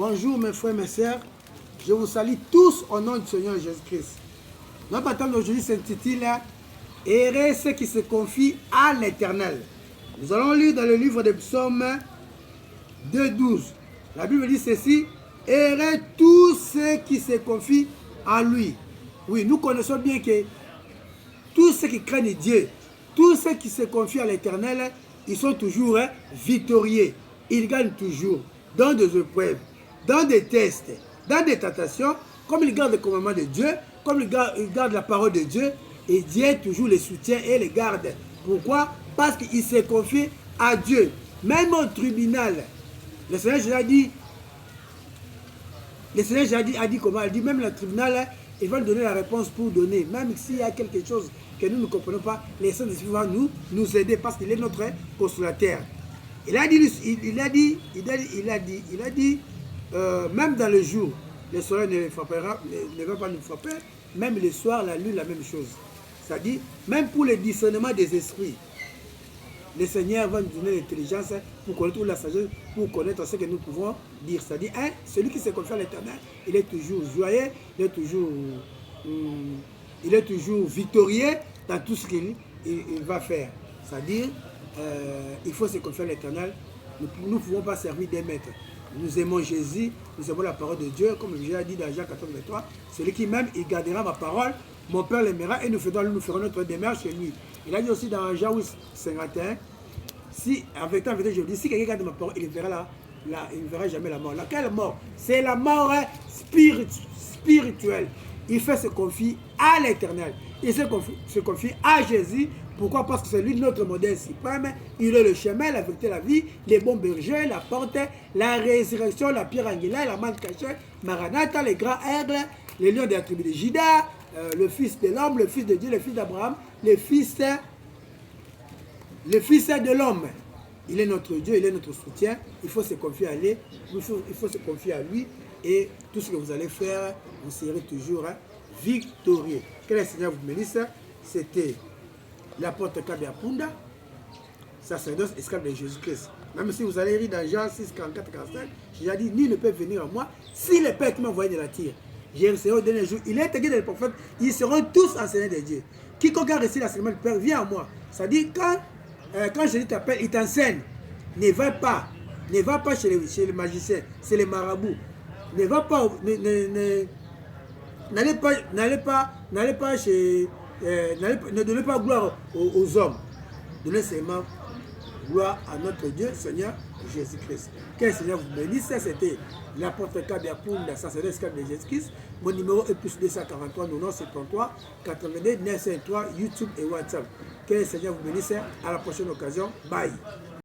Bonjour mes frères, mes sœurs. Je vous salue tous au nom du Seigneur Jésus-Christ. Notre baptême d'aujourd'hui s'intitule « Errez ceux qui se confient à l'Éternel ». Nous allons lire dans le livre des psaumes 2.12. La Bible dit ceci: « Errez tous ceux qui se confient à lui ». Oui, nous connaissons bien que tous ceux qui craignent Dieu, tous ceux qui se confient à l'Éternel, ils sont toujours victorieux. Ils gagnent toujours dans des épreuves, dans des tests, dans des tentations, comme ils gardent le commandement de Dieu, comme ils gardent la parole de Dieu, et Dieu toujours les soutient et les garde. Pourquoi? Parce qu'ils se confient à Dieu. Même au tribunal, le Seigneur Jésus a dit, comment? Il dit même le tribunal, ils vont donner la réponse pour donner. Même s'il y a quelque chose que nous ne comprenons pas, les saints vont nous aider parce qu'il est notre consolateur. Il a dit, même dans le jour, le soleil ne va pas nous frapper, même le soir, la lune, la même chose. C'est-à-dire, même pour le discernement des esprits, le Seigneur va nous donner l'intelligence pour connaître la sagesse, pour connaître ce que nous pouvons dire. C'est-à-dire, celui qui se confie à l'Éternel, il est toujours joyeux, il est toujours victorieux dans tout ce qu'il va faire. C'est-à-dire, il faut se confier à l'Éternel. Nous ne pouvons pas servir des maîtres. Nous aimons Jésus, nous aimons la parole de Dieu, comme Jésus a dit dans Jean 14, 23, celui qui m'aime, il gardera ma parole, mon Père l'aimera et nous ferons notre demeure chez lui. Il a dit aussi dans Jean 51, si, avec temps, je vous dis, si quelqu'un garde ma parole, il ne verra jamais la mort. Laquelle mort? C'est la mort spirituelle. Il fait se confier à l'Éternel. Il se confie à Jésus. Pourquoi? Parce que c'est lui notre modèle suprême. Il est le chemin, la vérité, la vie, les bons bergers, la porte, la résurrection, la pierre angulaire, la manne cachée, Maranatha, les grands aigles, les lions de la tribu de Juda, le fils de l'homme, le fils de Dieu, le fils d'Abraham, le fils de l'homme. Il est notre Dieu, il est notre soutien. Il faut se confier à lui. Il faut se confier à lui. Et tout ce que vous allez faire, vous serez toujours victorieux. Que le Seigneur vous bénisse. C'était l'apôtre Kabiapunda, sacerdoce esclave de Jésus-Christ. Même si vous allez lire dans Jean 6, 44, 45, j'ai dit, nul ne peut venir à moi si le Père qui m'a envoyé de la terre. J'ai reçu au dernier jour. Il est écrit dans les prophètes, ils seront tous enseignés de Dieu. Quiconque a reçu l'enseignement du Père, viens à moi. C'est-à-dire, quand Jésus t'appelle, il t'enseigne. Ne va pas chez les magiciens, c'est les marabouts. Ne donnez pas gloire aux hommes. Donnez seulement gloire à notre Dieu, Seigneur Jésus-Christ. Que le Seigneur vous bénisse. C'était l'apôtre Kabiapunda, sacerdoce esclave de Jésus-Christ. Mon numéro est plus 243 90 82 953 YouTube et WhatsApp. Que le Seigneur vous bénisse. À la prochaine occasion. Bye.